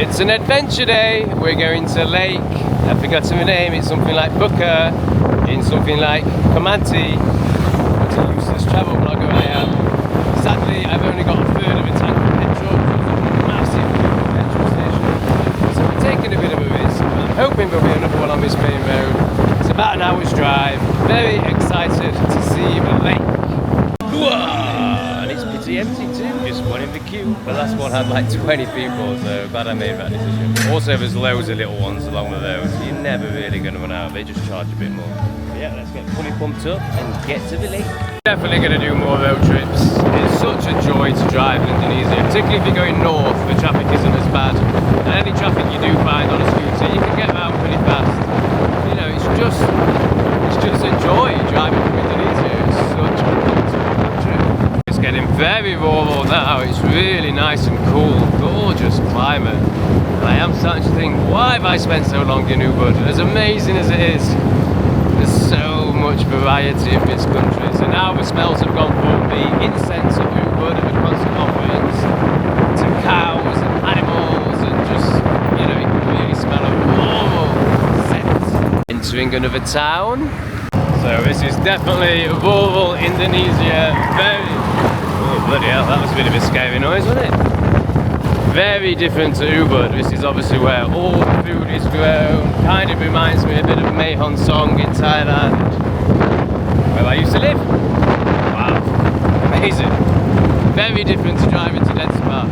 It's an adventure day. We're going to Lake, I forgot the name, it's something like Batur, in something like Comanche. It's a useless travel blogger I am. Sadly, I've only got a third of a tank of petrol, massive petrol station. So we're taking a bit of a risk. I'm hoping there'll be another one on this main road. It's about an hour's drive. Very excited to see the lake. And it's pretty empty too, just one in the queue. The last one had like 20 people, so glad I made that decision. Also, there's loads of little ones along the road, so you're never really going to run out. They just charge a bit more. But yeah, let's get fully pumped up and get to the lake. Definitely going to do more road trips. It's such a joy to drive in Indonesia, particularly if you're going north. The traffic isn't as bad, and any traffic you do find on a scooter, you can get around pretty fast. You know, it's just a joy driving from Indonesia. It's such a It's getting very rural now. It's really nice and cool, gorgeous climate. And I am starting to think, why have I spent so long in Ubud? As amazing as it is, there's so much variety in this country. So now the smells have gone from the incense of Ubud and the constant offerings to cows and animals and just, you know, you can really smell a rural scent. Entering another town. So this is definitely rural Indonesia. Oh bloody hell, that was a bit of a scary noise, wasn't it? Very different to Ubud. This is obviously where all the food is grown. Kind of reminds me a bit of Mahon Song in Thailand, where I used to live. Wow, amazing. Very different to driving to Denmark.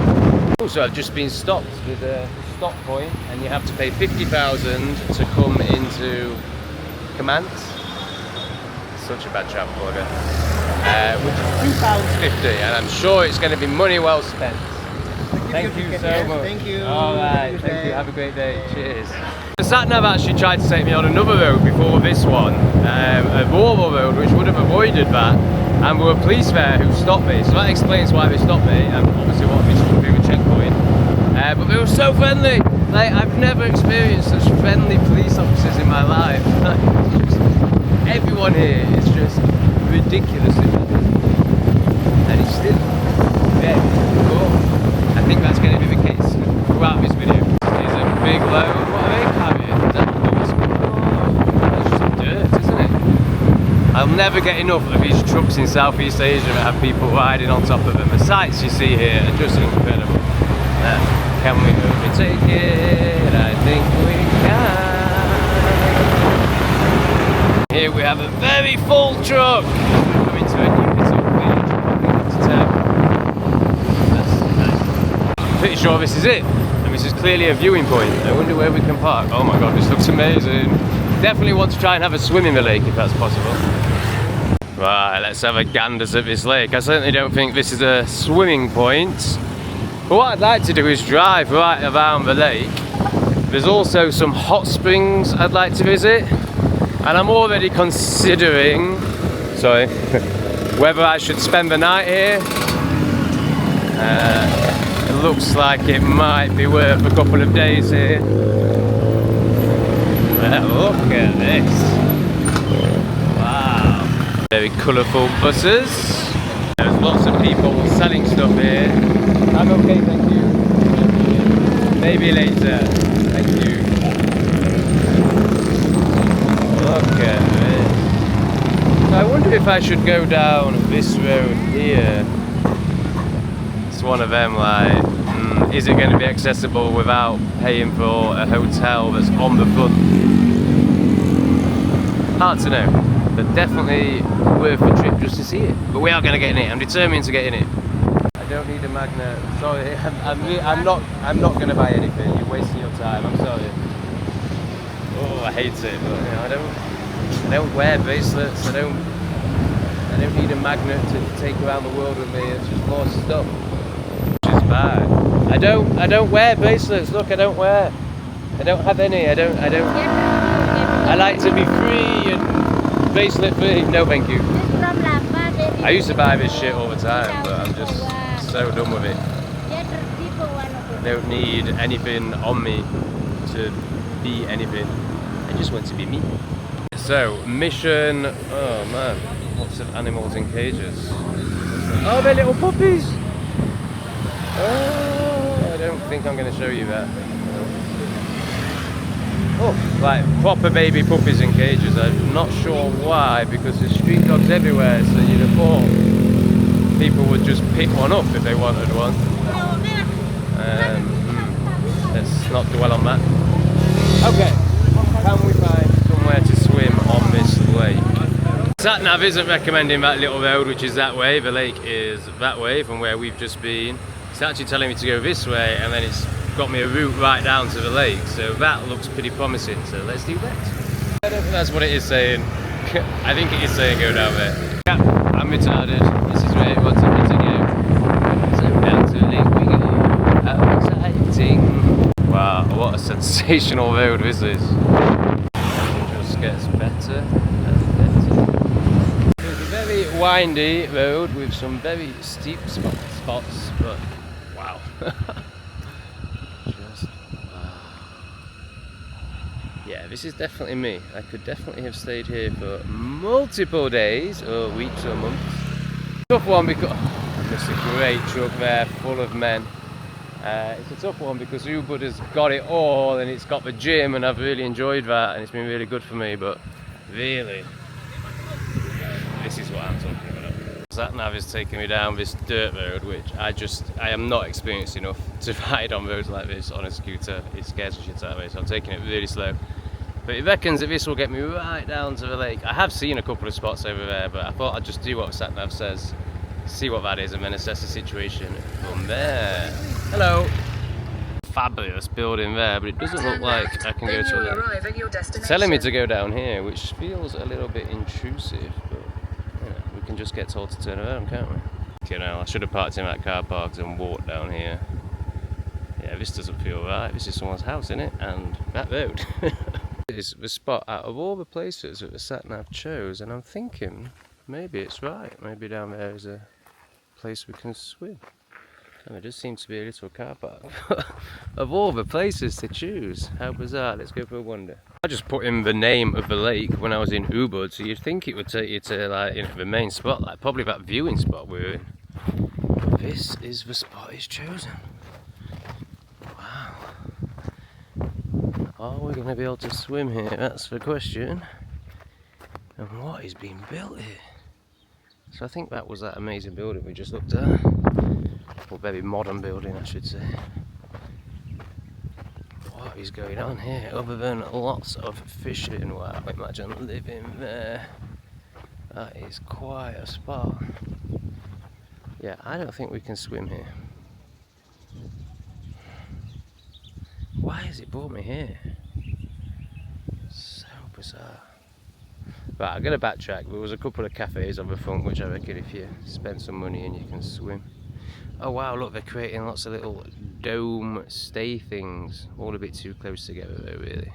Also, I've just been stopped with a stop point, and you have to pay 50,000 to come into Command. Such a bad travel blogger. Which is £2.50, and I'm sure it's going to be money well spent. Thank you so much. Thank you. Alright, thank you. Have a great day. Cheers. The sat-nav actually tried to take me on another road before this one, a rural road which would have avoided that, and there were police there who stopped me, so that explains why they stopped me, and obviously wanted me to come through a checkpoint. But they were so friendly. Like, I've never experienced such friendly police officers in my life. Everyone here is just ridiculously friendly, and it's still very cool. I think that's going to be the case throughout this video. It's a big load. What are they carrying? It's just dirt, isn't it? I'll never get enough of these trucks in Southeast Asia that have people riding on top of them. The sights you see here are just incredible. Can we overtake it? I think we can. Here we have a very full truck coming to a new little village to town. I'm pretty sure this is it, and this is clearly a viewing point. I wonder where we can park. Oh my god, this looks amazing. Definitely want to try and have a swim in the lake if that's possible. Right, let's have a ganders at this lake. I certainly don't think this is a swimming point. But what I'd like to do is drive right around the lake. There's also some hot springs I'd like to visit. And I'm already considering, whether I should spend the night here. It looks like it might be worth a couple of days here. Look at this. Wow. Very colourful buses. There's lots of people selling stuff here. I'm okay, thank you. Maybe later. Thank you. Look at this. So I wonder if I should go down this road here. It's one of them, like, is it going to be accessible without paying for a hotel that's on the front? Hard to know, but definitely worth a trip just to see it. But we are going to get in it. I'm determined to get in it. I don't need a magnet. Sorry, I'm not going to buy anything. You're wasting your time. I'm sorry. Oh, I hate it, but you know, I don't wear bracelets. I don't need a magnet to take around the world with me. It's just more stuff, which is bad. I don't wear bracelets. Look, I don't have any. I like to be free and bracelet free. No, thank you. I used to buy this shit all the time, but I'm just so done with it. I don't need anything on me to be anything. I just want to be me. So, mission, oh man, lots of animals in cages. Oh, they're little puppies! Oh, I don't think I'm going to show you that. Oh, like proper baby puppies in cages. I'm not sure why, because there's street dogs everywhere, so you'd have thought people would just pick one up if they wanted one. Let's not dwell on that. Okay, can we find somewhere to swim on this lake? Sat-nav isn't recommending that little road which is that way. The lake is that way from where we've just been. It's actually telling me to go this way, and then it's got me a route right down to the lake, so that looks pretty promising, so let's do that. I don't think that's what it is saying. I think it is saying go down there. Yeah, I'm retarded. This is where it wants me to go. So down to the lake we go. How exciting. Wow, what a sensational road this is. It just gets better and better. It's a very windy road with some very steep spots, but wow. Yeah, this is definitely me. I could definitely have stayed here for multiple days, or weeks, or months. Tough one because there's a great truck there full of men. It's a tough one because Ubud has got it all, and it's got the gym, and I've really enjoyed that, and it's been really good for me. But really, this is what I'm talking about. Sat-nav is taking me down this dirt road, which I am not experienced enough to ride on roads like this on a scooter. It scares the shit out of me, so I'm taking it really slow. But it reckons that this will get me right down to the lake. I have seen a couple of spots over there, but I thought I'd just do what Sat-nav says, see what that is, and then assess the situation from there. Hello! Fabulous building there, but it doesn't look like I can go to the lake. It's telling me to go down here, which feels a little bit intrusive, but we can just get told to turn around, can't we? You know, I should have parked in that car park and walked down here. Yeah, this doesn't feel right. This is someone's house, isn't it? And that road. It's the spot out of all the places that the sat-nav chose, and I'm thinking maybe it's right. Maybe down there is a place we can swim. And there does seem to be a little car park. Of all the places to choose, how bizarre. Let's go for a wander. I just put in the name of the lake when I was in Ubud, so you'd think it would take you to, like, you know, the main spot, like probably that viewing spot we're in. This is the spot he's chosen. Wow. Are we going to be able to swim here? That's the question. And what is being built here? So I think that was that amazing building we just looked at. Or very modern building, I should say. What is going on here other than lots of fishing? Wow, imagine living there. That is quite a spot. Yeah, I don't think we can swim here. Why has it brought me here? So bizarre. Right, I'm going to backtrack. There was a couple of cafes on the front which I reckon if you spend some money and you can swim. Oh wow, look, they're creating lots of little dome stay things. All a bit too close together though, really.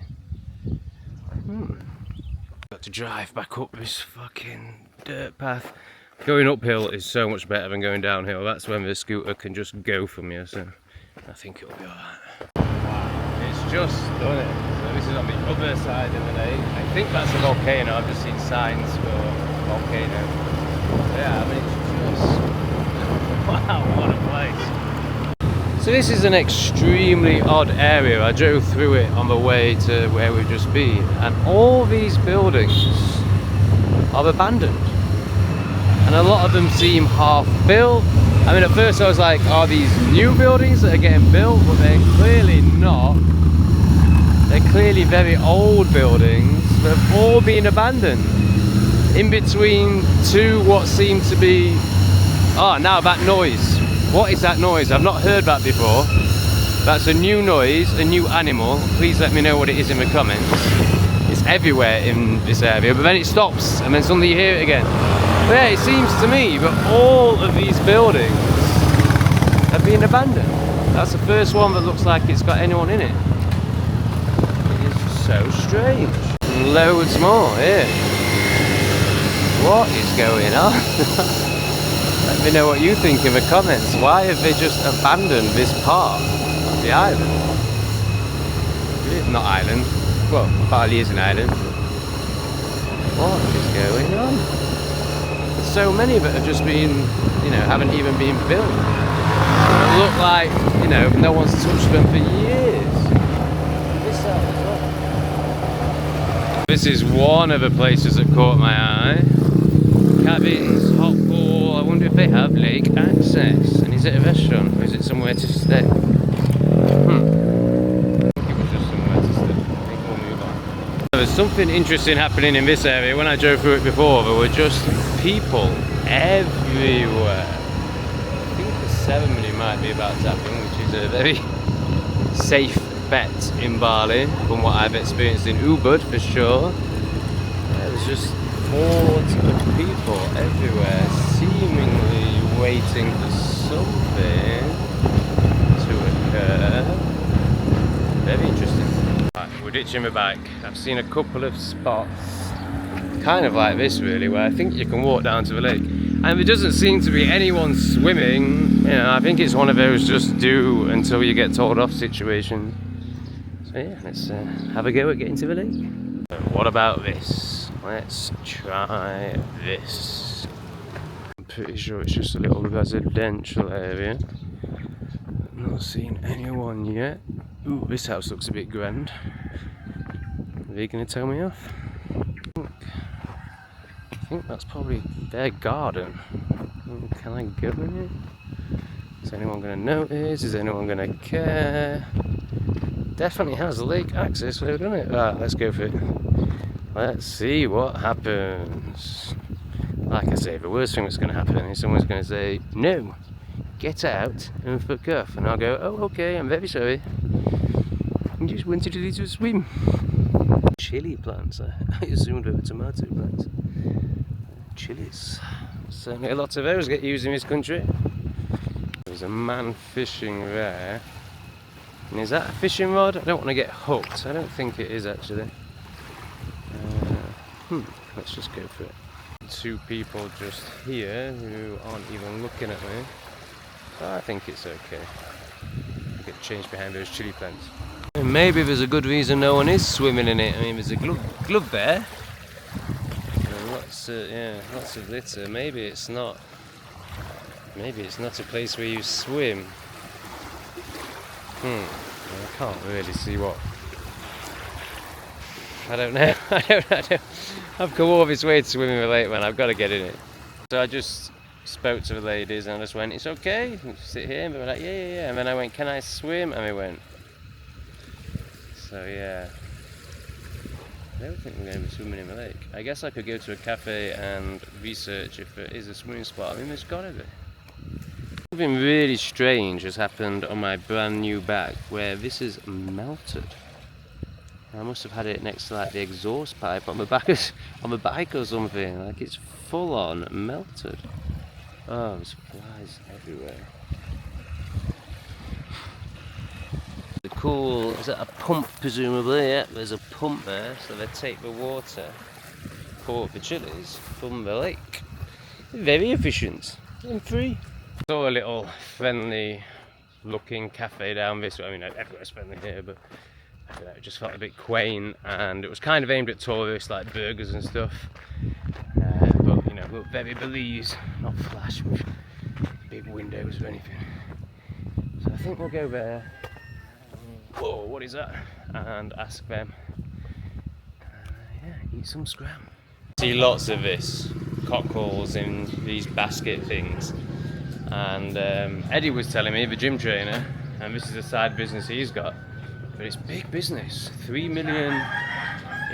Got to drive back up this fucking dirt path. Going uphill is so much better than going downhill. That's when the scooter can just go from you, so I think it'll be alright. Wow, it's just done it. So this is on the other side of the lake. I think that's a volcano. I've just seen signs for volcano. Yeah, I mean, it's just... wow, what a place. So this is an extremely odd area. I drove through it on the way to where we've just been, and all these buildings are abandoned. And a lot of them seem half built. I mean, at first I was like, are these new buildings that are getting built? But they're clearly not. They're clearly very old buildings that have all been abandoned. In between two what seem to be... oh, now that noise. What is that noise? I've not heard that before. That's a new noise, a new animal. Please let me know what it is in the comments. It's everywhere in this area, but then it stops and then suddenly you hear it again. But yeah, it seems to me that all of these buildings have been abandoned. That's the first one that looks like it's got anyone in it. It is so strange. Loads more here. What is going on? Let me know what you think in the comments. Why have they just abandoned this part of the island? Not island. Well, Bali is an island. What is going on? So many that have just been, you know, haven't even been built. They look like, you know, no one's touched them for years. This side as well. This is one of the places that caught my eye. Cabins, hot pool. I wonder if they have lake access. And is it a restaurant or is it somewhere to stay? There's something interesting happening in this area. When I drove through it before, there were just people everywhere. I think the ceremony might be about to happen, which is a very safe bet in Bali, from what I've experienced in Ubud for sure. There's just hordes of people everywhere, seemingly waiting for something to occur. Very interesting. We're ditching the bike. I've seen a couple of spots, kind of like this really, where I think you can walk down to the lake. And there doesn't seem to be anyone swimming. You know, I think it's one of those just do until you get told off situations. So yeah, let's have a go at getting to the lake. What about this? Let's try this. I'm pretty sure it's just a little residential area. I've not seen anyone yet. Ooh, this house looks a bit grand. Are they going to tell me off? I think that's probably their garden. Can I go in it? Is anyone going to notice? Is anyone going to care? Definitely has lake access, though, doesn't it? Right, let's go for it. Let's see what happens. Like I say, the worst thing that's going to happen is someone's going to say, no, get out and fuck off. And I'll go, oh, okay, I'm very sorry. I just wanted to do a swim. Chili plants, I assumed they were tomato plants. Chilies. Certainly a lot of those get used in this country. There's a man fishing there. And is that a fishing rod? I don't want to get hooked. I don't think it is actually. Let's just go for it. Two people just here who aren't even looking at me. But I think it's okay. Get changed behind those chili plants. And maybe there's a good reason no one is swimming in it. I mean, there's a glove there. And lots of litter. Maybe it's not a place where you swim. I can't really see what. I don't know. I've come all this way to swim in the lake, man. I've got to get in it. So I just spoke to the ladies and I just went, it's okay, you can sit here. And they were like, yeah. And then I went, can I swim? And they went. So yeah. I don't think we're going to be swimming in the lake. I guess I could go to a cafe and research if there is a swimming spot. I mean, there's got to be. Something really strange has happened on my brand new bag where this is melted. I must have had it next to like the exhaust pipe on the back or something. Like it's full on melted. Oh, there's flies everywhere. Cool, is that a pump presumably? Yeah, there's a pump there, so they take the water, pour up the chilies from the lake. Very efficient and free. Saw a little friendly looking cafe down this way. I mean, everywhere's friendly here, but I don't know, it just felt a bit quaint and it was kind of aimed at tourists, like burgers and stuff. But you know, look very Belize, not flash with big windows or anything. So I think we'll go there. Whoa, what is that? And ask them. Yeah, eat some scram. See lots of this, cockles in these basket things. And Eddie was telling me, the gym trainer, and this is a side business he's got, but it's big business. 3 million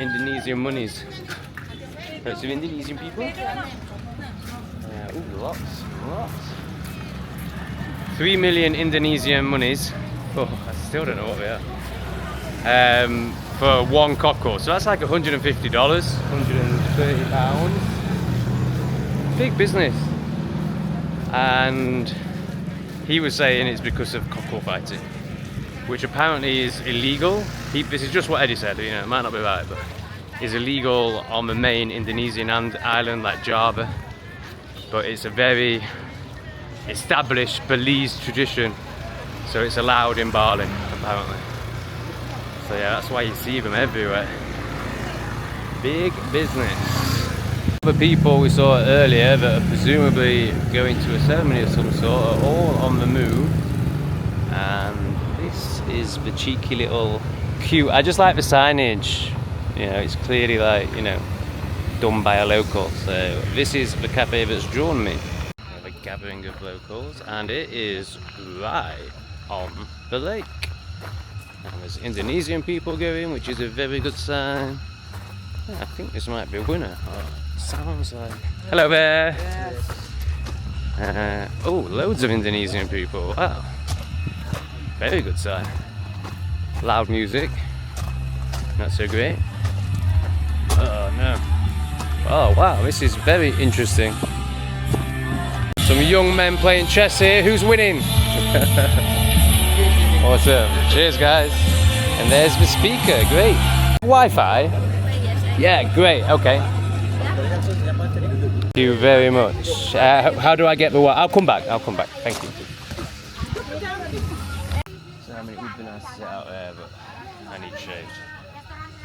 Indonesian monies. Lots of Indonesian people. Ooh, lots. 3 million Indonesian monies. Oh, I still don't know what they are. For one cockle. So that's like $150, £130. Big business. And he was saying it's because of cockle fighting, which apparently is illegal. This is just what Eddie said, you know, it might not be right, but is illegal on the main Indonesian island like Java. But it's a very established Belize tradition. So it's allowed in Bali, apparently. So yeah, that's why you see them everywhere. Big business. The people we saw earlier that are presumably going to a ceremony of some sort are all on the move. And this is the cheeky little cute. I just like the signage. You know, it's clearly like, you know, done by a local. So this is the cafe that's drawn me. We have a gathering of locals, and it is right on the lake. And there's Indonesian people going, which is a very good sign. Yeah, I think this might be a winner. Oh, sounds like. Hello there. Yes. Oh, loads of Indonesian people. Wow. Very good sign. Loud music. Not so great. Oh no. Oh wow, this is very interesting. Some young men playing chess here. Who's winning? Awesome. Cheers guys. And there's the speaker. Great. Wi-Fi? Yeah, great. Okay. Thank you very much. How do I get the Wi-Fi? I'll come back. Thank you. So how many would be nice to sit out there, but I need shade.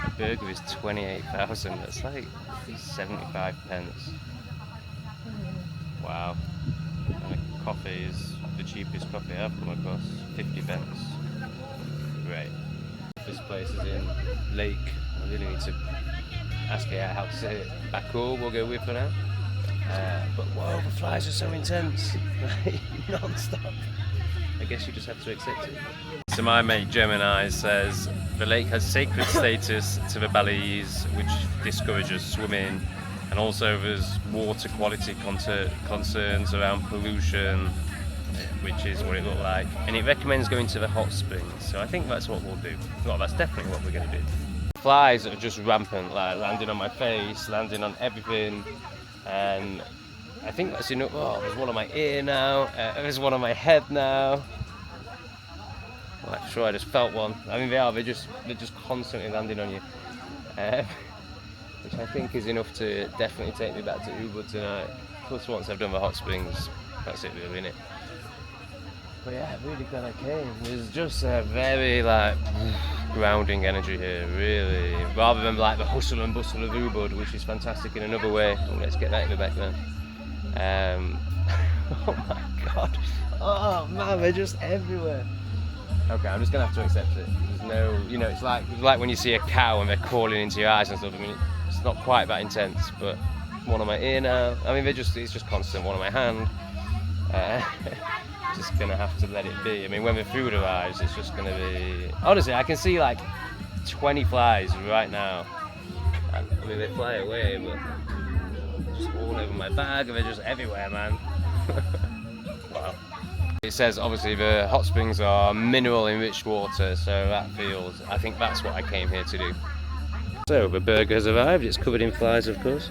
A burger is 28,000. That's like 75 pence. Wow. And a coffee is the cheapest coffee I've come across. 50 pence. Great. This place is in Lake. I really need to ask you how to say it. Batur, we'll go with for now. But whoa, the flies are so intense. Non-stop. I guess you just have to accept it. So my mate Gemini says the lake has sacred status to the Balis, which discourages swimming, and also there's water quality concerns around pollution, which is what it looked like, and it recommends going to the hot springs. So I think that's what we'll do. Well, that's definitely what we're going to do. Flies are just rampant, like landing on my face, landing on everything, and I think that's enough. Oh, there's one on my ear now, there's one on my head now. Well, I'm sure I just felt one. I mean, they're just constantly landing on you, which I think is enough to definitely take me back to Ubud tonight. Plus, once I've done the hot springs, that's it really, innit? But yeah, really glad I came. There's just a very like grounding energy here, really, rather than like the hustle and bustle of Ubud, which is fantastic in another way. Oh, let's get that in the back then. Oh my god! Oh man, they're just everywhere. Okay, I'm just gonna have to accept it. There's no, you know, it's like when you see a cow and they're crawling into your eyes and stuff. I mean, it's not quite that intense, but one on my ear now. I mean, it's just constant. One on my hand. Just gonna have to let it be. I mean, when the food arrives, it's just gonna be. Honestly, I can see like 20 flies right now. I mean, they fly away, but just all over my bag, and they're just everywhere, man. Wow. It says obviously the hot springs are mineral enriched water, so that feels. I think that's what I came here to do. So the burger has arrived. It's covered in flies, of course.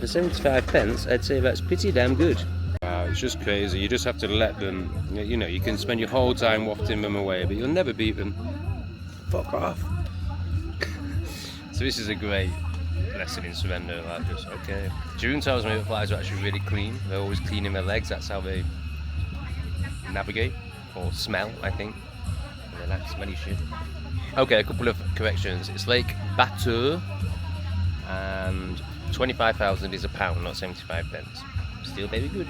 For 75 pence, I'd say that's pretty damn good. Wow, it's just crazy. You just have to let them, you know, you can spend your whole time wafting them away, but you'll never beat them. Fuck off. So this is a great lesson in surrender. Like, just, okay. June tells me that flies are actually really clean. They're always cleaning their legs. That's how they navigate, or smell, I think. Relax, smelly shit. Okay, a couple of corrections. It's Lake Batur, and 25,000 is a pound, not 75 pence. Still very good.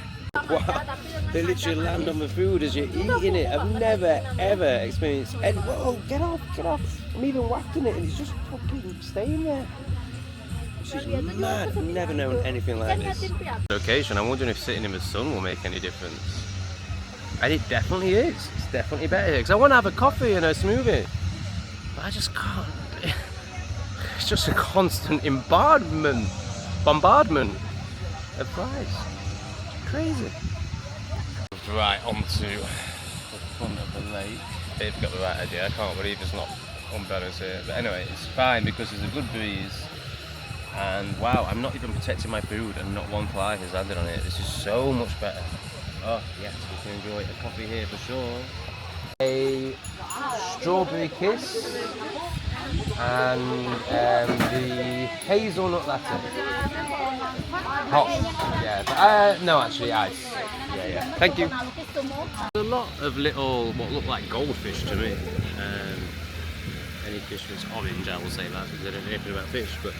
Wow, they literally land on the food as you're eating it. I've never ever experienced. Whoa, get off! I'm even wafting it and it's just fucking staying there. This is mad. I've never known anything like this. Location, I'm wondering if sitting in the sun will make any difference. And it definitely is. It's definitely better here because I want to have a coffee and a smoothie, but I just can't. It's just a constant bombardment of flies. Crazy. Right, onto the front of the lake. They've got the right idea. I can't believe it's not unbalanced here. But anyway, it's fine because there's a good breeze. And wow, I'm not even protecting my food and not one fly has landed on it. This is so much better. Oh yes, we can enjoy a coffee here for sure. A strawberry kiss and the hazelnut latte. Hot. Yeah. No, actually ice. Yeah. Thank you. A lot of little, what look like goldfish to me. Any fish that's orange, I will say that because I don't know anything about fish. But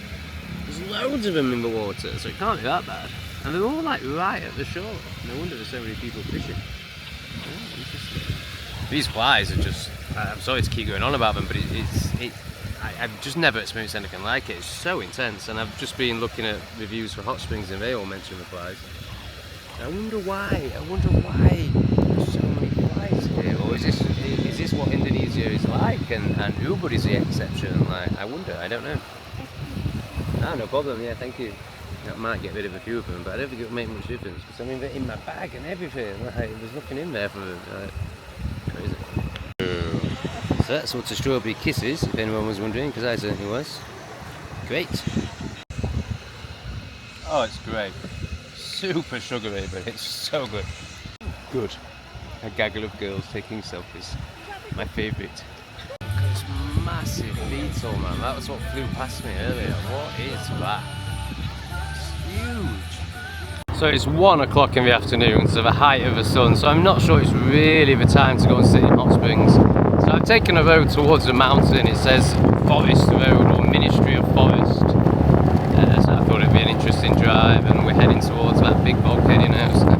there's loads of them in the water, so it can't be that bad. And they're all like right at the shore. No wonder there's so many people fishing. Oh, interesting. These flies are just, I'm sorry to keep going on about them, but I've just never experienced anything like it. It's so intense, and I've just been looking at reviews for hot springs and they all mention the flies. I wonder why there's so many flies here, or is this what Indonesia is like, and Ubud is the exception? Like, I wonder, I don't know. No problem, yeah, thank you. I might get rid of a few of them, but I don't think it'll make much difference, because I mean, they're in my bag and everything, like, there's nothing in there for crazy. So that's what a strawberry kiss is, if anyone was wondering, because I certainly was. Great. Oh, it's great. Super sugary, but it's so good. Good. A gaggle of girls taking selfies. My favourite. It's massive beetle, man. That was what flew past me earlier. What is that? It's huge. So it's 1 o'clock in the afternoon, so the height of the sun. So I'm not sure it's really the time to go and sit in hot springs. So I've taken a road towards the mountain. It says Forest Road or Ministry of Forest. So I thought it'd be an interesting drive, and we're heading towards that big volcano now. So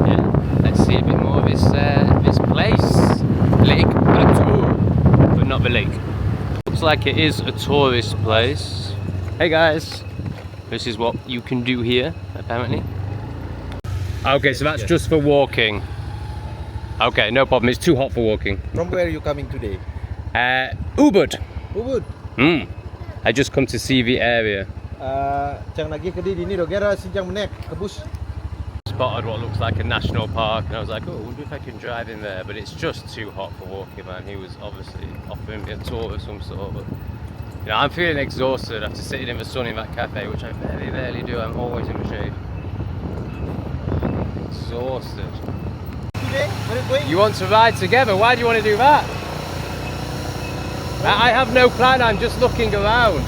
yeah, let's see a bit more of this place, Lake Batur, but not the lake. Looks like it is a tourist place. Hey guys, this is what you can do here, apparently. Okay, so that's just for walking. Okay, no problem. It's too hot for walking. From where are you coming today? Ubud. Ubud. I just come to see the area. Spotted what looks like a national park, and I was like, oh, I wonder if I can drive in there, but it's just too hot for walking, man. He was obviously offering me a tour of some sort, but you know, I'm feeling exhausted after sitting in the sun in that cafe, which I very rarely do. I'm always in the shade. Exhausted. You want to ride together? Why do you want to do that? I have no plan, I'm just looking around.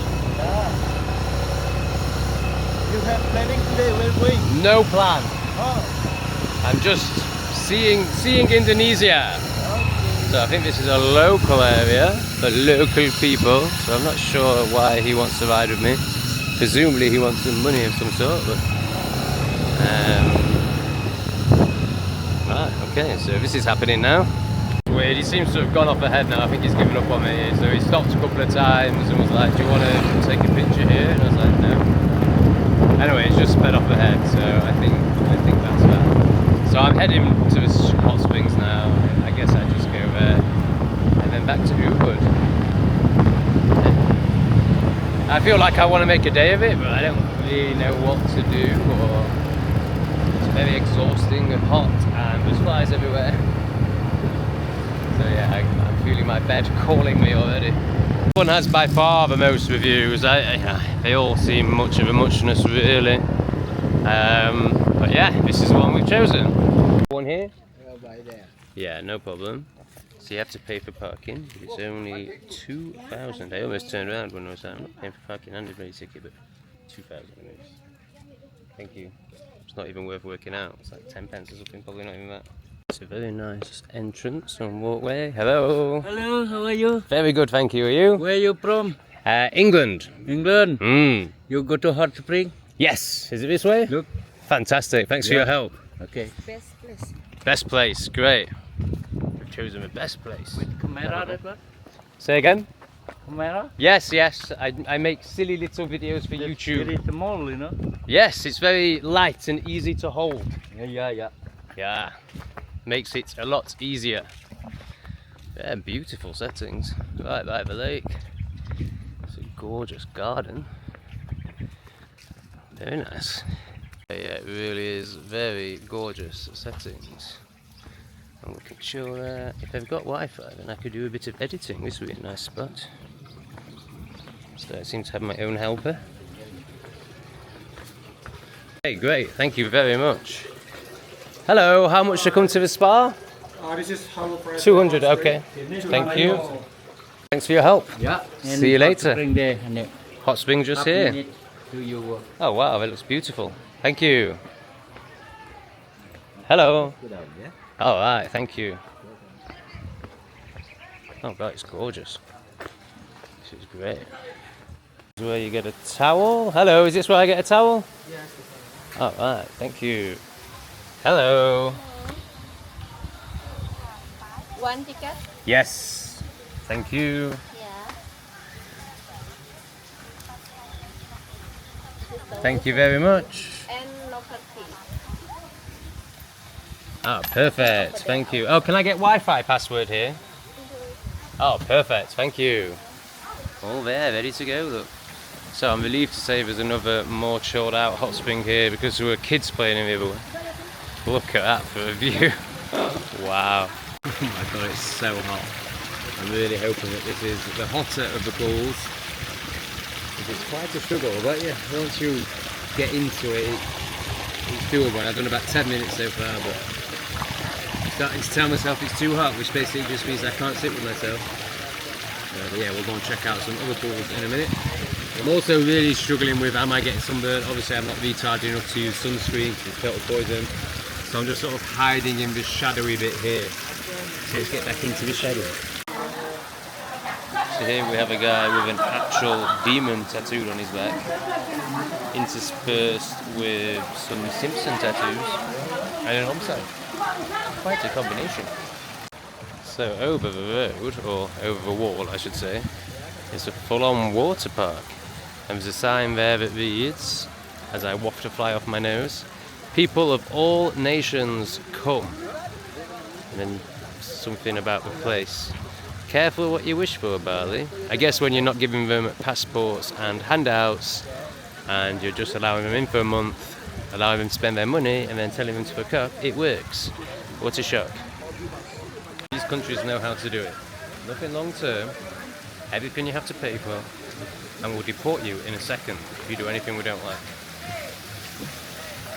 You have planning today, where are we going? No plan. Oh. I'm just seeing Indonesia. Okay. So I think this is a local area for local people, so I'm not sure why he wants to ride with me. Presumably he wants some money of some sort, but right, okay, so this is happening now. Weird, he seems to have gone off ahead now. I think he's given up on me. So he stopped a couple of times and was like, do you want to take a picture here? And I was like, no. Anyway, he's just sped off ahead, so I think that's that. So I'm heading to the hot springs now. I guess I just go there and then back to Ubud. I feel like I want to make a day of it, but I don't really know what to do. Or it's very exhausting and hot, and there's flies everywhere. So yeah, I'm feeling my bed calling me already. This one has by far the most reviews. They all seem much of a muchness, really. But yeah, this is the one we've chosen. One here? By there. Yeah, no problem. So you have to pay for parking. It's only 2,000. I almost turned around when I was like, I'm not paying for parking and a bloody ticket, but 2,000 minutes. Thank you. It's not even worth working out. It's like 10 pence or something, probably not even that. It's a very nice entrance and walkway. Hello. Hello, how are you? Very good, thank you. Are you? Where are you from? England. England? Mm. You go to hot spring? Yes. Is it this way? Look. Fantastic. Thanks for your help. Okay. Best place. Best place. Great. We've chosen the best place. With camera, that one? Say again? Camera? Yes, yes. I make silly little videos for YouTube. Very small, you know? Yes, it's very light and easy to hold. Yeah. Yeah. Makes it a lot easier. Yeah, beautiful settings. Right by the lake. It's a gorgeous garden. Very nice. Yeah, it really is very gorgeous settings. And we can chill there. If I've got Wi-Fi, then I could do a bit of editing. This would be a nice spot. So I seem to have my own helper. Hey, great. Thank you very much. Hello, how much to come to the spa? This is hello price. 200, okay. Thank you. Thanks for your help. Yeah. See you later. Spring there, and Hot spring just here. do you Oh wow, that looks beautiful. Thank you. Hello. All right, thank you. Oh god, it's gorgeous. This is great. This is where you get a towel. Hello, is this where I get a towel? Yes. All right, thank you. Hello. One ticket? Yes. Thank you. Yeah. Thank you very much. And local tea. Oh, perfect. Thank you. Oh, can I get Wi-Fi password here? Oh, perfect. Thank you. All there, ready to go, look. So I'm relieved to say there's another more chilled out hot spring here because there were kids playing in the other one. Look at that for a view. Wow. Oh my god, it's so hot. I'm really hoping that this is the hotter of the pools. It's quite a struggle, but yeah, once you get into it, it's doable. I've done about 10 minutes so far, but I'm starting to tell myself it's too hot, which basically just means I can't sit with myself. But yeah, we'll go and check out some other pools in a minute. I'm also really struggling with, am I getting sunburned? Obviously I'm not retarded enough to use sunscreen, it's total poison. So I'm just sort of hiding in this shadowy bit here. So let's get back into the shadow. So here we have a guy with an actual demon tattooed on his back, interspersed with some Simpson tattoos and an homicide. Quite a combination. So over the road, or over the wall I should say, is a full-on water park. And there's a sign there that reads, as I waft a fly off my nose, "People of all nations come." And then something about the place. Careful what you wish for, Bali. I guess when you're not giving them passports and handouts, and you're just allowing them in for a month, allowing them to spend their money, and then telling them to fuck up, it works. What a shock. These countries know how to do it. Nothing long term, everything you have to pay for, and we'll deport you in a second if you do anything we don't like.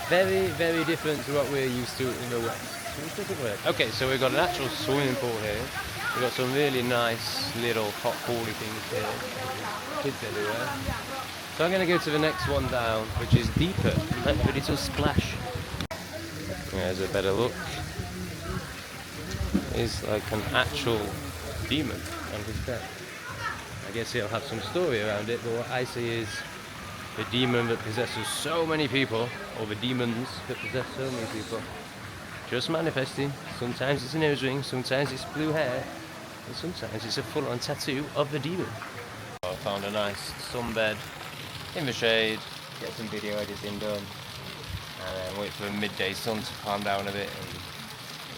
Very, very different to what we're used to in the West. Which doesn't work. Okay, so we've got an actual swimming pool here. We've got some really nice little hot pooly things here. Kids everywhere. So I'm going to go to the next one down, which is deeper. But it's a splash. There's a better look. It's like an actual demon on his back. I guess he'll have some story around it, but what I see is the demon that possesses so many people, or the demons that possess so many people, just manifesting. Sometimes it's a nose ring, sometimes it's blue hair, and sometimes it's a full-on tattoo of the demon. I found a nice sunbed in the shade, get some video editing done, and then wait for the midday sun to calm down a bit and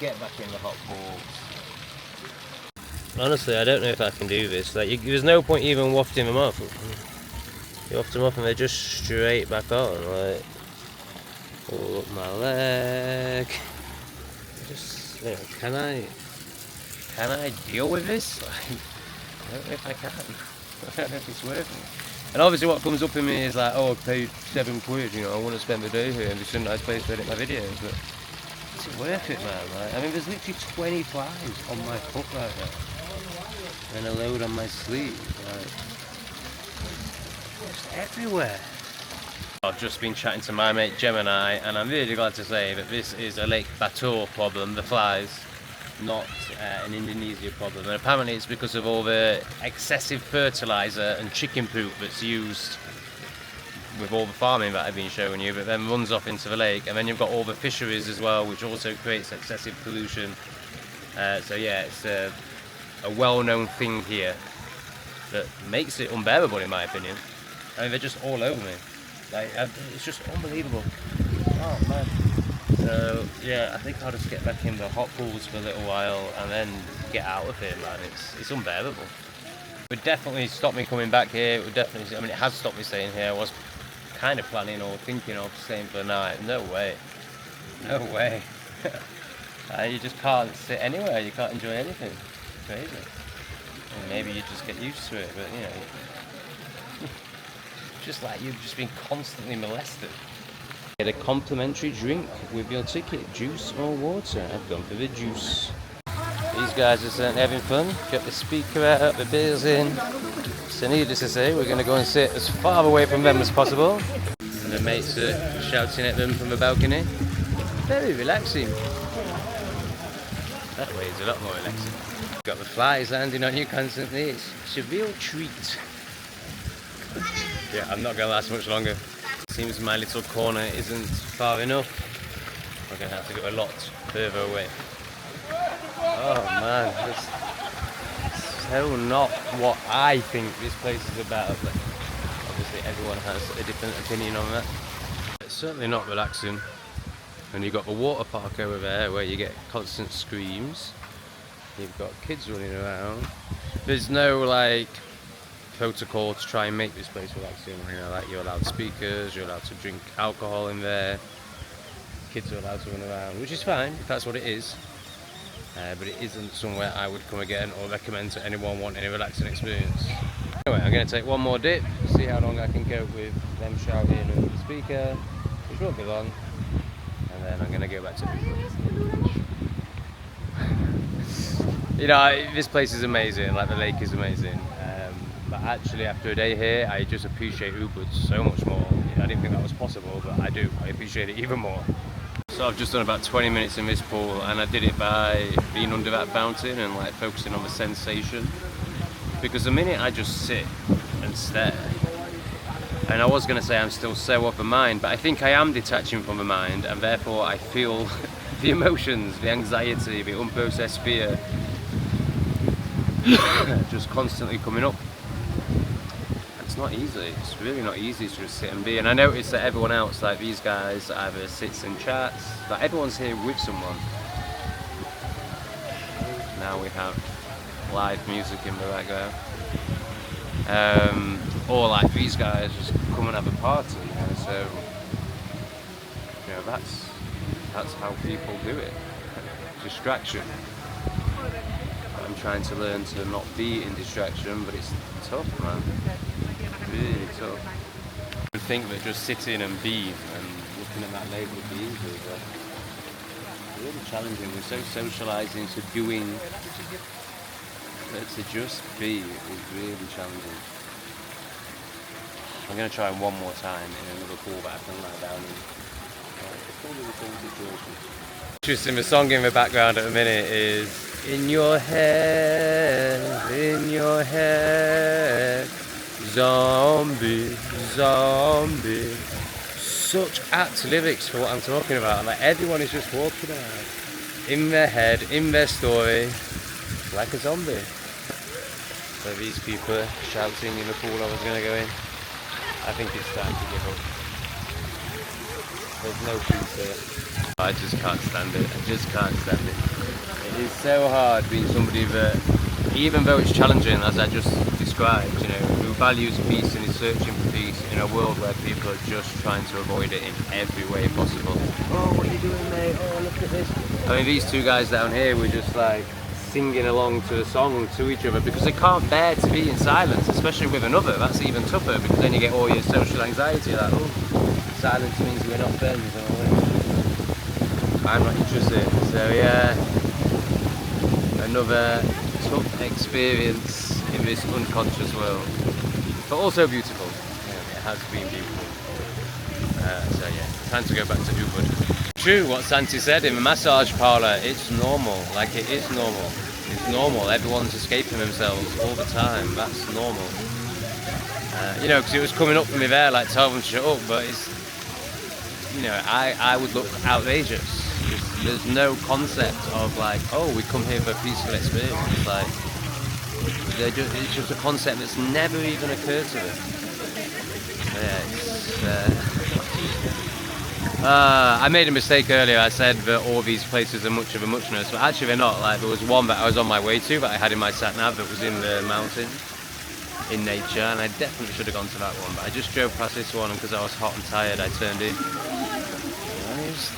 get back in the hot pools. Honestly, I don't know if I can do this. Like, there's no point even wafting them off. You waft them off and they're just straight back on. Like, pull up my leg. Just, you know, can I deal with this? Like, I don't know if I can. I don't know if it's worth it. And obviously, what comes up in me is like, oh, I paid £7. You know, I want to spend the day here, and it's a nice place to edit my videos. But is it worth it, man? Like, I mean, there's literally 20 flies on my foot right now. And a load on my sleeve, like, just everywhere. I've just been chatting to my mate Gemini, and I'm really glad to say that this is a Lake Batur problem, the flies, not an Indonesia problem. And apparently it's because of all the excessive fertiliser and chicken poop that's used with all the farming that I've been showing you, but then runs off into the lake, and then you've got all the fisheries as well, which also creates excessive pollution. So yeah, it's a well-known thing here that makes it unbearable in my opinion. I mean, they're just all over me. Like, it's just unbelievable. Oh man. So yeah, I think I'll just get back in the hot pools for a little while and then get out of here, man. It's unbearable. It would definitely stop me coming back here. It would definitely, I mean, it has stopped me staying here. I was kind of planning or thinking of staying for the night. No way. No way. You just can't sit anywhere. You can't enjoy anything. Crazy. And maybe you just get used to it, but you know, just like you've just been constantly molested. Get a complimentary drink with your ticket, juice or water. I've gone for the juice. These guys are certainly having fun. Got the speaker out, the beer's in. So needless to say, we're going to go and sit as far away from them as possible. And the mates are shouting at them from the balcony. Very relaxing. That way is a lot more relaxing. Got the flies landing on you constantly. It's a real treat. Yeah, I'm not going to last much longer. Seems my little corner isn't far enough. We're going to have to go a lot further away. Oh man, just so not what I think this place is about, but obviously everyone has a different opinion on that. It's certainly not relaxing. And you've got the water park over there where you get constant screams. You've got kids running around. There's no like protocol to try and make this place relaxing. You know, like you're allowed speakers, you're allowed to drink alcohol in there. Kids are allowed to run around, which is fine if that's what it is. But it isn't somewhere I would come again or recommend to anyone wanting a relaxing experience. Anyway, I'm going to take one more dip, see how long I can cope with them shouting over the speaker, which won't be long, and then I'm going to go back to Ubud. You know, this place is amazing, like the lake is amazing, but actually after a day here, I just appreciate Ubud so much more. I didn't think that was possible, but I do. I appreciate it even more. So I've just done about 20 minutes in this pool, and I did it by being under that fountain and like focusing on the sensation. Because the minute I just sit and stare, and I was going to say I'm still so off the mind, but I think I am detaching from the mind, and therefore I feel the emotions, the anxiety, the unprocessed fear just constantly coming up. It's not easy, it's really not easy to just sit and be. And I noticed that everyone else, like these guys, either sits and chats, but everyone's here with someone. Now we have live music in the background. Or like these guys just come and have a party, you know, so you know, that's how people do it. Distraction. I'm trying to learn to not be in distraction, but it's tough, man. Really tough. I would think that just sitting and being and looking at that label of bees is really challenging. We're so socialised into doing that to just be is really challenging. I'm going to try one more time in another pool that I can lie down in. It's going to be the same situation. Interesting, the song in the background at the minute is In Your Head, Zombie, zombie. Such apt lyrics for what I'm talking about. Like everyone is just walking around in their head, in their story, like a zombie. So these people are shouting in the pool I was going to go in. I think it's time to give up. There's no peace here. I just can't stand it. I just can't stand it. It is so hard being somebody that, even though it's challenging, as I just described, you know, who values peace and is searching for peace in a world where people are just trying to avoid it in every way possible. Oh, what are you doing, mate? Oh, look at this. I mean, these two guys down here were just like singing along to a song to each other because they can't bear to be in silence, especially with another. That's even tougher because then you get all your social anxiety, like, oh, silence means we're not friends. I'm not interested. So yeah, another tough experience in this unconscious world, but also beautiful. Yeah, it has been beautiful. So yeah, time to go back to Ubud. True what Santi said in the massage parlour, it's normal, like it is normal. It's normal, everyone's escaping themselves all the time, that's normal. You know, because it was coming up for me there, like tell them to shut up, but it's, you know, I would look outrageous. There's no concept of like, oh, we come here for a peaceful experience. Like, it's just a concept that's never even occurred to them. Yeah, I made a mistake earlier. I said that all these places are much of a muchness, but actually they're not. Like, there was one that I was on my way to that I had in my sat nav that was in the mountain, in nature, and I definitely should have gone to that one. But I just drove past this one, and because I was hot and tired, I turned in. And it was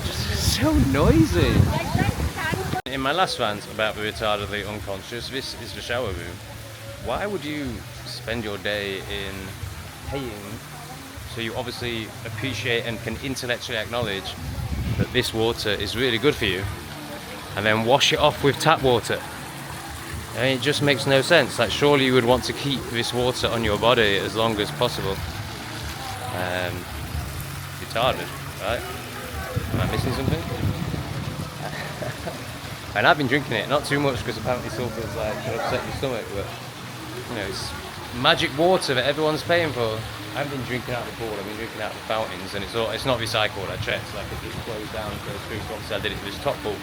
just so noisy. In my last rant about the retardedly unconscious, this is the shower room. Why would you spend your day in paying, so you obviously appreciate and can intellectually acknowledge that this water is really good for you, and then wash it off with tap water? I mean, it just makes no sense. Like, surely you would want to keep this water on your body as long as possible. Retarded, right? Am I missing something? And I've been drinking it, not too much because apparently sulphur's like can upset your stomach, but you know, it's magic water that everyone's paying for. I haven't been drinking out of the pool, I've been drinking out of the fountains, and it's not recycled. I checked, like it just flows down and goes through. So obviously I did it with this top pool.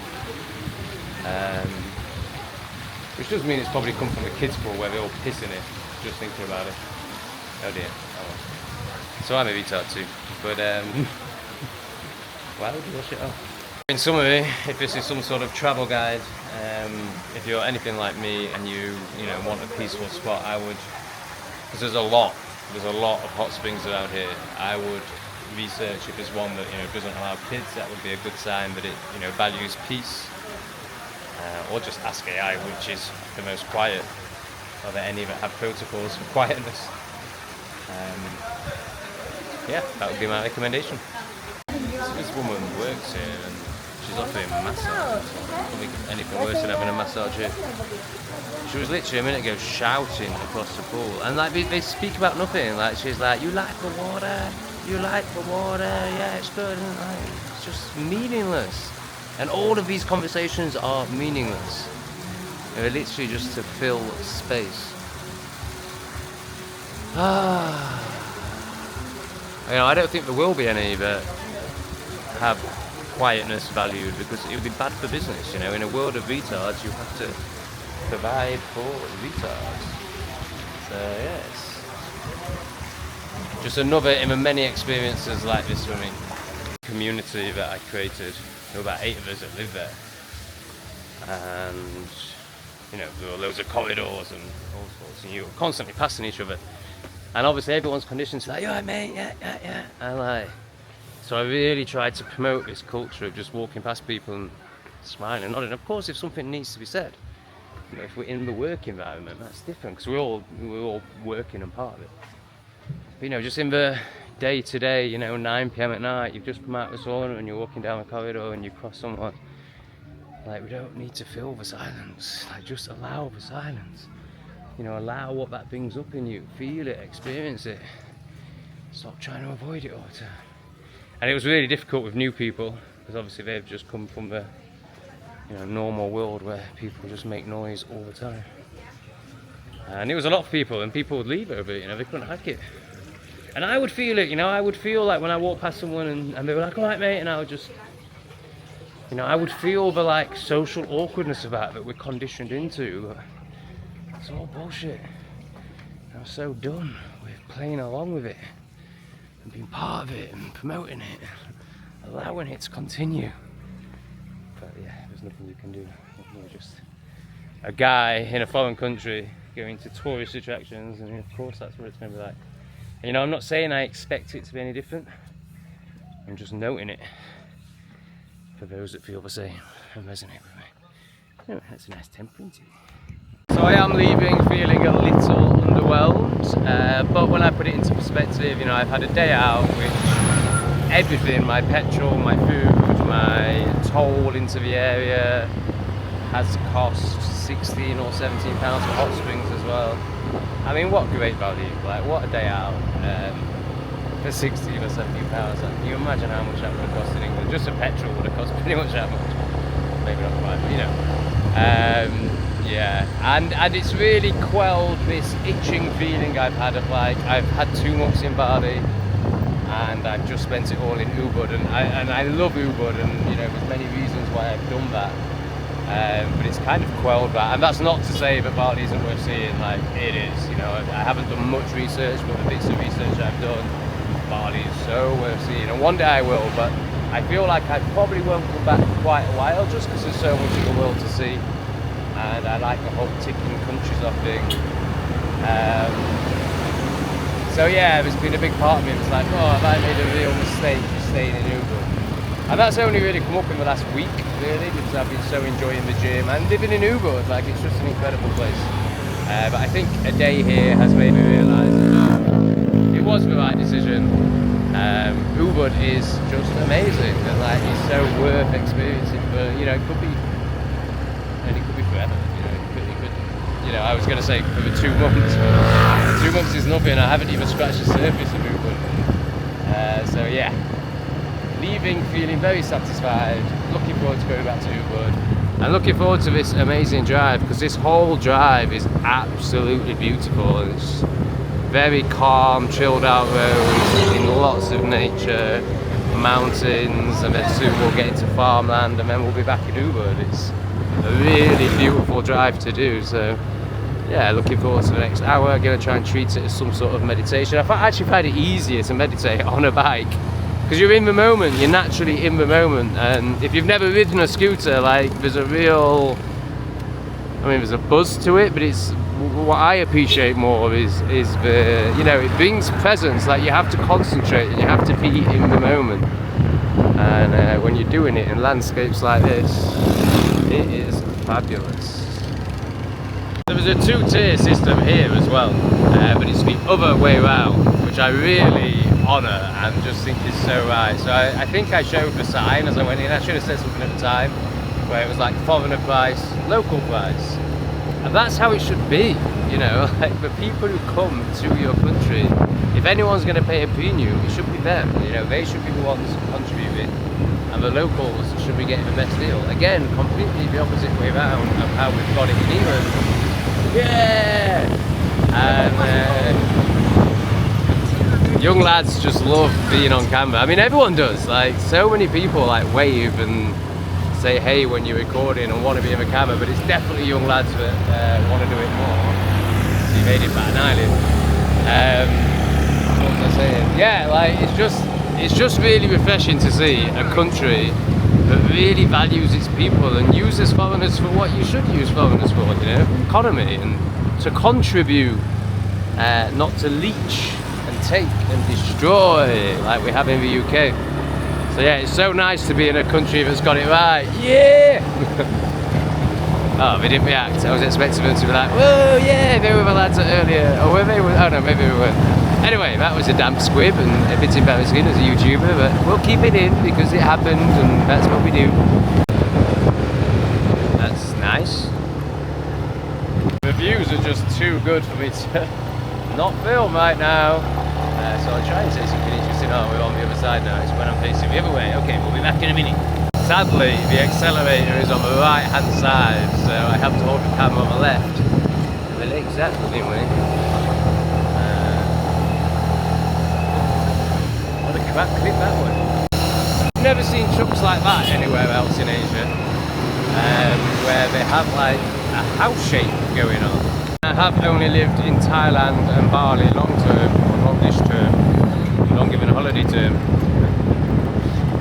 Which does mean it's probably come from the kids' pool where they all piss in it, just thinking about it. Oh dear. Oh well. So I'm a retard too. But why would you wash it off? In summary, if this is some sort of travel guide, if you're anything like me and you want a peaceful spot, I would, because there's a lot of hot springs around here. I would research if there's one that doesn't allow kids. That would be a good sign that it values peace. Or just ask AI which is the most quiet. Are there any that have protocols for quietness? Yeah, that would be my recommendation. So this woman works here and she's offering massage. I don't think it's anything worse than having a massage here. She was literally a minute ago shouting across the pool, and like they speak about nothing. Like she's like, "You like the water? You like the water? Yeah, it's good." And like, it's just meaningless. And all of these conversations are meaningless. They're literally just to fill space. I don't think there will be any that have quietness valued, because it would be bad for business. In a world of retards, you have to provide for retards. So yes, just another in the many experiences like this for me. Community that I created. There were about 8 of us that lived there, and there were loads of corridors and all sorts, and you were constantly passing each other. And obviously everyone's conditioned to like, "You alright, mate? Yeah." And like, so I really tried to promote this culture of just walking past people and smiling and nodding. Of course, if something needs to be said, if we're in the work environment, that's different, because we're all working and part of it. But just in the day-to-day, 9 p.m. at night, you've just come out of the sauna and you're walking down the corridor and you cross someone. Like, we don't need to fill the silence. Like, just allow the silence. Allow what that brings up in you. Feel it, experience it. Stop trying to avoid it all the time. And it was really difficult with new people, because obviously they've just come from the normal world where people just make noise all the time. And it was a lot of people, and people would leave over it, they couldn't hack it. And I would feel it, I would feel like when I walked past someone and they were like, "Alright, mate," and I would just, I would feel the like social awkwardness about that we're conditioned into. But it's all bullshit. I'm so done with playing along with it and being part of it and promoting it, and allowing it to continue. But yeah, there's nothing you can do. You're just a guy in a foreign country going to tourist attractions, and of course that's what it's going to be like. And, I'm not saying I expect it to be any different. I'm just noting it for those that feel the same and resonate with me. Oh, that's a nice temperance. So I am leaving feeling a little underwhelmed, but when I put it into perspective, I've had a day out which everything, my petrol, my food, my toll into the area, has cost £16 or £17 for hot springs as well. I mean, what great value, like what a day out for £16 or £17. Can you imagine how much that would have cost in England? Just a petrol would have cost pretty much that much. Maybe not quite, but yeah, and it's really quelled this itching feeling I've had of like, I've had 2 months in Bali and I've just spent it all in Ubud, and I love Ubud, and there's many reasons why I've done that. But it's kind of quelled that, and that's not to say that Bali isn't worth seeing. Like, it is. I haven't done much research, but the bits of research I've done, Bali is so worth seeing, and one day I will. But I feel like I probably won't come back for quite a while, just because there's so much of the world to see, and I like the whole ticking countries off thing. So yeah, there's been a big part of me that's like, oh, have I made a real mistake staying in Ubud? And that's only really come up in the last week, really, because I've been so enjoying the gym and living in Ubud. Like, it's just an incredible place. But I think a day here has made me realise that it was the right decision. Ubud is just amazing, and like, it's so worth experiencing. But it could be, and it could be forever. I was going to say for the 2 months. 2 months is nothing. I haven't even scratched the surface of Ubud. So yeah. Leaving feeling very satisfied, looking forward to going back to Ubud, and looking forward to this amazing drive, because this whole drive is absolutely beautiful, and it's very calm, chilled out roads in lots of nature, mountains, and then soon we'll get into farmland, and then we'll be back in Ubud. It's a really beautiful drive to do, so yeah, looking forward to the next hour. I'm going to try and treat it as some sort of meditation. I actually find it easier to meditate on a bike, because you're in the moment, you're naturally in the moment, and if you've never ridden a scooter, like, there's a real, I mean, there's a buzz to it, but it's, what I appreciate more is the, you know, it brings presence, like you have to concentrate and you have to be in the moment, and when you're doing it in landscapes like this, it is fabulous. There was a two-tier system here as well, but it's the other way around, which I really honour and just think is so right. So I think I showed the sign as I went in. I should have said something at the time, where it was like foreigner price, local price. And that's how it should be, you know, like the people who come to your country, if anyone's going to pay a premium, it should be them, you know, they should be the ones contributing, and the locals should be getting the best deal. Again, completely the opposite way around of how we've got it in England. Yeah! And young lads just love being on camera. I mean, everyone does, like, so many people like wave and say hey when you're recording and want to be in the camera, but it's definitely young lads that want to do it more. So you made it back an island. What was I saying? Yeah, like it's just really refreshing to see a country that really values its people and uses foreigners for what you should use foreigners for, you know, economy, and to contribute, not to leech and take and destroy like we have in the UK. So yeah, it's so nice to be in a country that's got it right. Yeah! Oh, they didn't react. I was expecting them to be like, whoa, yeah, they were the lads earlier. Or were they? Oh no, maybe they weren't. Anyway, that was a damp squib and a bit embarrassing as a YouTuber, but we'll keep it in because it happened and that's what we do. That's nice. The views are just too good for me to not film right now. So I'll try and say something interesting. Oh, we're on the other side now. It's when I'm facing the other way. Okay, we'll be back in a minute. Sadly, the accelerator is on the right hand side, so I have to hold the camera on the left. The lakeside, didn't we? What a crap clip that one. I've never seen trucks like that anywhere else in Asia, where they have like a house shape going on. I have only lived in Thailand and Bali long term, or longish term, longer than a holiday term.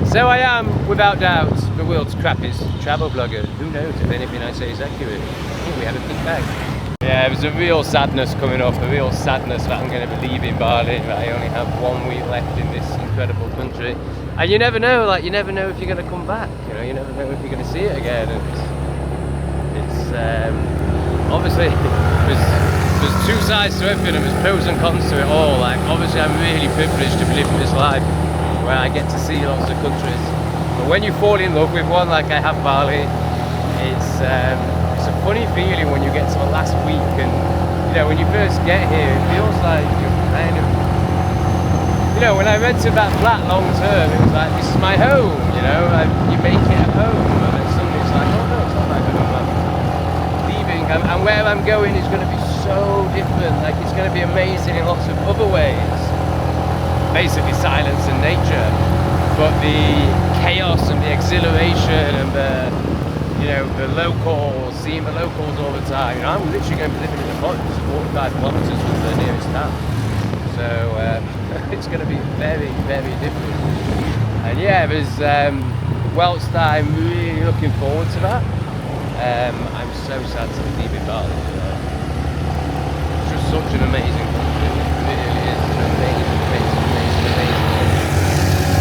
So I am, without doubt, the world's crappiest travel blogger. Who knows if anything I say is accurate? Oh, we have a big bag. Yeah, there's a real sadness coming up, a real sadness that I'm going to be leaving Bali, that I only have 1 week left in this incredible country. And you never know, like, you never know if you're going to come back, you know, you never know if you're going to see it again. And it's obviously, there's two sides to everything, and there's pros and cons to it all. Like, obviously I'm really privileged to be living this life where I get to see lots of countries. But when you fall in love with one, like I have Bali, it's a funny feeling when you get to the last week, and you know, when you first get here, it feels like you're kind of, you know, when I rented that flat long term, it was like, this is my home, you know, you make it a home, and then suddenly it's like, oh no, it's not my home, I'm leaving, and where I'm going is going to be so different, like it's going to be amazing in lots of other ways. Basically silence and nature, but the chaos and the exhilaration and the, you know, the locals, seeing the locals all the time. You know, I'm literally going to be living in the forest, 45 kilometers from the nearest town. So it's going to be very, very different. And yeah, there's, whilst I'm really looking forward to that, I'm so sad to be leaving Bali. It's just such an amazing country. It really is an amazing.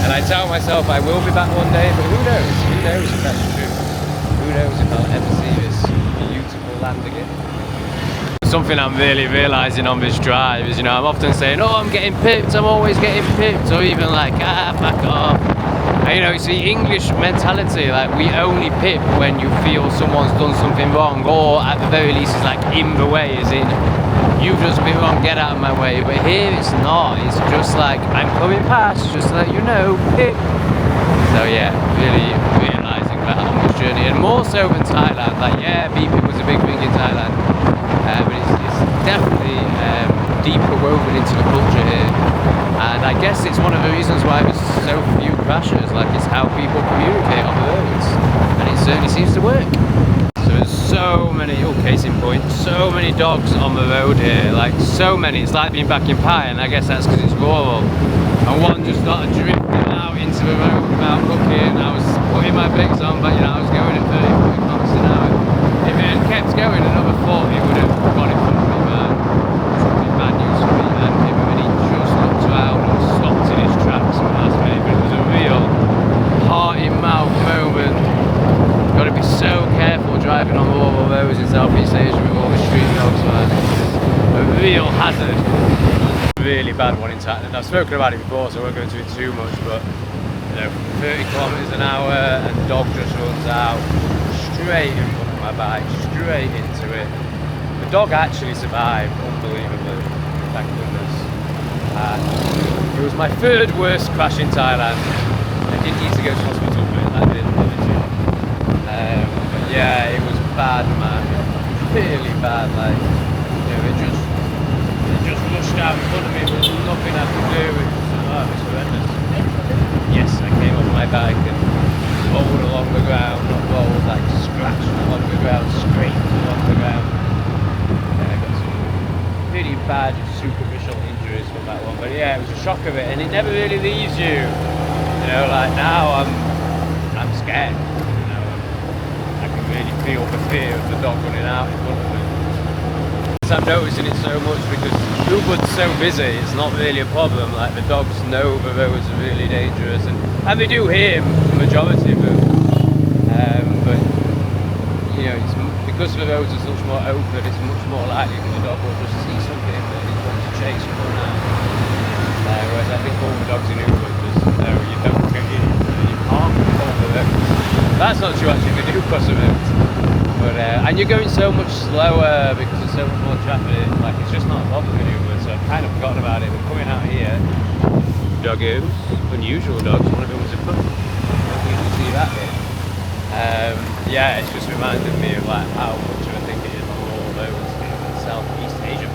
And I tell myself I will be back one day, but who knows? Who knows if that's true? Who knows if I'll ever see this beautiful land again? Something I'm really realising on this drive is, you know, I'm often saying, oh, I'm getting pipped, I'm always getting pipped, or even like, back off. And you know, it's the English mentality, like we only pip when you feel someone's done something wrong, or at the very least it's like in the way, as in, you've just been wrong, get out of my way. But here it's not, it's just like, I'm coming past, just to let you know, pip. So yeah, really realising that on this journey, and more so than Thailand. Like, yeah, beeping was a big thing in Thailand, but it's definitely deeper woven in into the culture here. And I guess it's one of the reasons why there's so few crashes, like it's how people communicate on the roads. And it certainly seems to work. So there's so many, case in point, so many dogs on the road here, like so many. It's like being back in Pi, and I guess that's because it's rural. And one just started drifting out into the road without looking. I was putting my brakes on, but I was going at 30, 40 miles an hour. If it had kept going another 40, it would have gone in front of me, man. It's bad news for me then. Everybody just looked around and stopped in his tracks and asked me, but it was a real heart-in-mouth moment. Got to be so careful driving on rural roads in Southeast Asia with all the street dogs, man. It's a real hazard. Really bad one in Thailand. I've spoken about it before, so I won't go into it too much, but 30 kilometers an hour and the dog just runs out straight in front of my bike, straight into it. The dog actually survived, unbelievably, thank goodness. It was my third worst crash in Thailand. I didn't need to go to hospital for it, I didn't. But yeah, it was bad, man. Really bad, like, it just rushed out in front of me, there was nothing I could do. It was horrendous. Yes, I came off my bike and rolled along the ground, not rolled, like scratched along the ground, scraped along the ground. And I got some pretty bad superficial injuries from that one. But yeah, it was a shock of it, and it never really leaves you. Like now I'm scared. I can really feel the fear of the dog running out in front of me. I'm noticing it so much because Ubud's so busy, it's not really a problem. Like the dogs know the roads are really dangerous, and they do hear the majority of them. But it's because the roads are much more open, it's much more likely that the dog will just see something that he's going to chase and run out. Whereas I think all the dogs in Ubud just you don't get in, you can't control the roads. That's not true actually, they do cross the roads. But, and you're going so much slower because there's so much more traffic, like it's just not a problem in Ubud, so I've kind of forgotten about it. But coming out here, doggos, unusual dogs, one of them was a pup. I don't usually see that here. Yeah, it's just reminded me of like how much of a thing it is on all roads in Southeast Asia.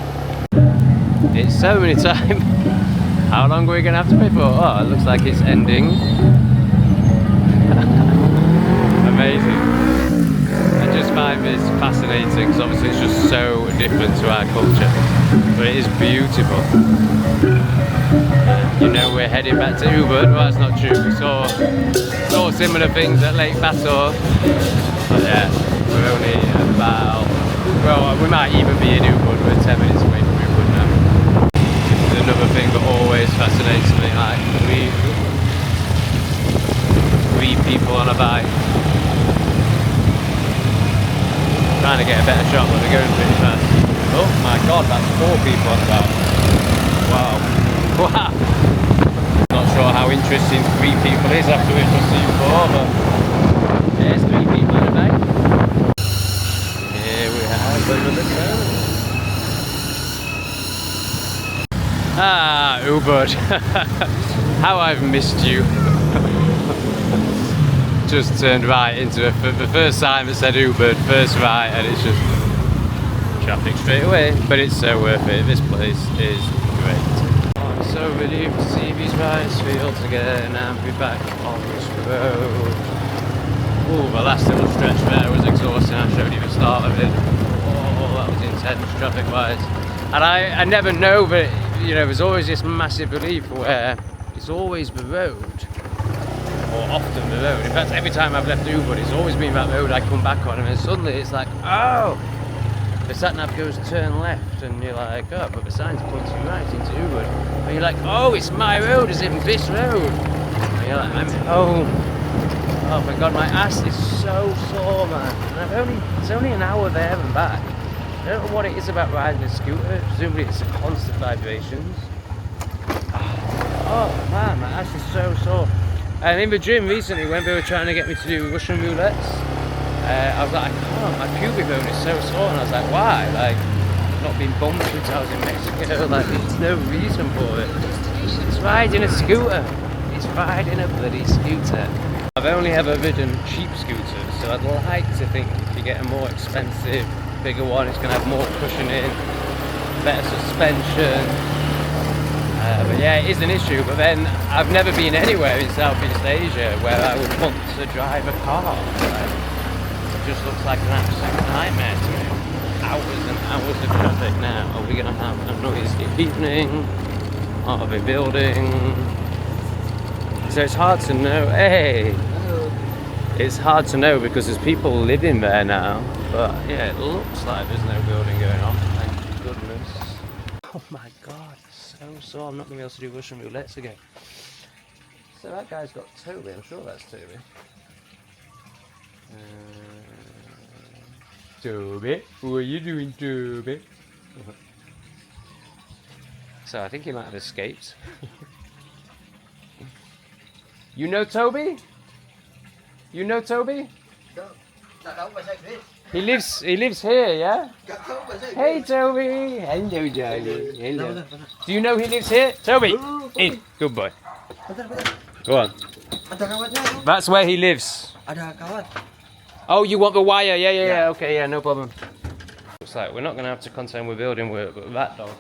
It's 7 minute time. How long are we going to have to wait for? Oh, it looks like it's ending. Amazing. I just find this fascinating because obviously it's just so different to our culture, but it is beautiful. We're heading back to Ubud. Well, that's not true. We saw similar things at Lake Batur, but yeah, we're only about, well, we might even be in Ubud. We're 10 minutes away from Ubud now. This is another thing that always fascinates me, like three people on a bike. Trying to get a better shot, but they're going pretty fast. Oh my god, that's 4 people on the bike. Wow. Wow. Not sure how interesting 3 people is after we've just seen 4, but there's 3 people on a bike. Here we have another town. Ah, Ubud. How I've missed you. Just turned right into the first sign that said Ubud, first right, and it's just traffic straight away. But it's so worth it. This place is great. Oh, I'm so relieved to see these rice fields again and be back on this road. Oh, the last little stretch there was exhausting. I showed you the start of it. Oh, that was intense traffic-wise. And I never know, but there's always this massive relief where it's always the road. Or often the road. In fact, every time I've left Ubud, it's always been that road I come back on, and then suddenly it's like, oh! The sat-nav goes turn left, and you're like, oh, but the sign's pointing right into Ubud. And you're like, oh, it's my road, as in this road! And you're like, I'm home. Oh my god, my ass is so sore, man. And it's only an hour there and back. I don't know what it is about riding a scooter. Presumably it's the constant vibrations. Oh man, my ass is so sore. And in the gym recently, when they were trying to get me to do Russian roulettes, I was like, I can't, my pubic bone is so sore. And I was like, why? Like, I've not been bumped since I was in Mexico. Like, there's no reason for it. It's riding a scooter. It's riding a bloody scooter. I've only ever ridden cheap scooters, so I'd like to think if you get a more expensive, bigger one, it's going to have more cushioning, better suspension, But yeah, it is an issue, but then I've never been anywhere in Southeast Asia where I would want to drive a car. Right? It just looks like an absolute nightmare to me. Hours and hours of traffic now. Are we going to have a noisy evening? Are we building? So it's hard to know. Hey! It's hard to know because there's people living there now. But yeah, it looks like there's no building going on. Thank goodness. Oh my god, so I'm not going to be able to do Russian roulette again. So that guy's got Toby, I'm sure that's Toby. Toby, what are you doing, Toby? So I think he might have escaped. You know Toby? You know Toby? He lives here, yeah? Hey Toby! Hello darling. Hello. Do you know he lives here? Toby! In. Good boy. Go on. That's where he lives. Oh, you want the wire? Yeah. Okay, yeah, no problem. Looks like we're not going to have to contend with building work, but that dog,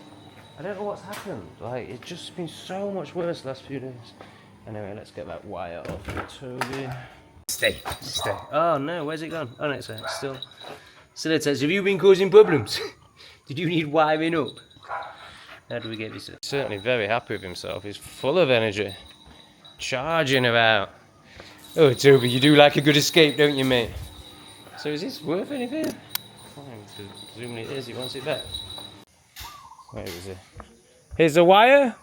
I don't know what's happened. Like, it's just been so much worse the last few days. Anyway, let's get that wire off for Toby. Stay. Oh no, where's it gone? Oh no, it's there. Still it says, have you been causing problems? Did you need wiring up? How do we get this? He's certainly very happy with himself. He's full of energy. Charging about. Oh Toby, you do like a good escape, don't you, mate? So is this worth anything? Presumably it is, he wants it back. Where is it? Here's the wire.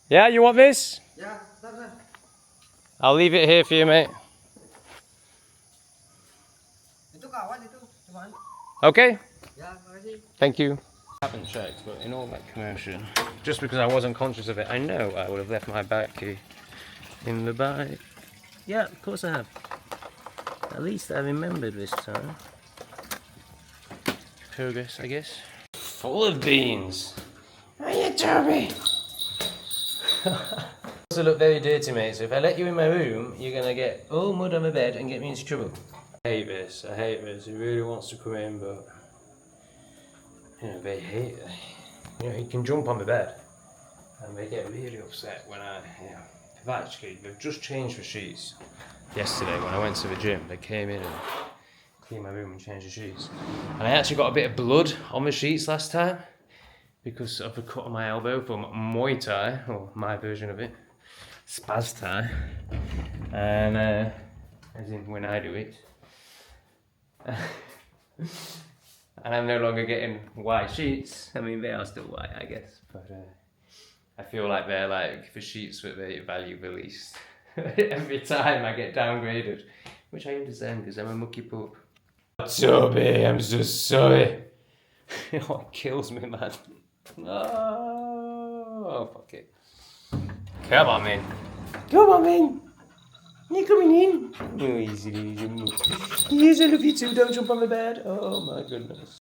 Yeah, you want this? Yeah, I'll leave it here for you, mate. Okay? Yeah, Thank you. I haven't checked, but in all that commotion, just because I wasn't conscious of it, I know I would have left my back key in the bike. Yeah, of course I have. At least I remembered this time. Progress, I guess. Full of beans. Hiya, Toby! Also look very dirty, mate, so if I let you in my room, you're gonna get all mud on my bed and get me into trouble. I hate this. He really wants to come in, but you know, they hate it. You know, he can jump on the bed and they get really upset when they've just changed the sheets. Yesterday when I went to the gym, they came in and cleaned my room and changed the sheets. And I actually got a bit of blood on the sheets last time because of the cut on my elbow from Muay Thai, or my version of it, Spaz Thai. And as in when I do it. And I'm no longer getting white sheets. I mean, they are still white, I guess, but I feel like they're like the sheets that they value the least. Every time I get downgraded, which I understand because I'm a mucky pup. Toby, I'm so sorry. Oh, it kills me, man. Oh, fuck it. Come on, man. Come on, man. You're coming in. Oh, easy. Yes, I love you too. Don't jump on the bed. Oh, my goodness.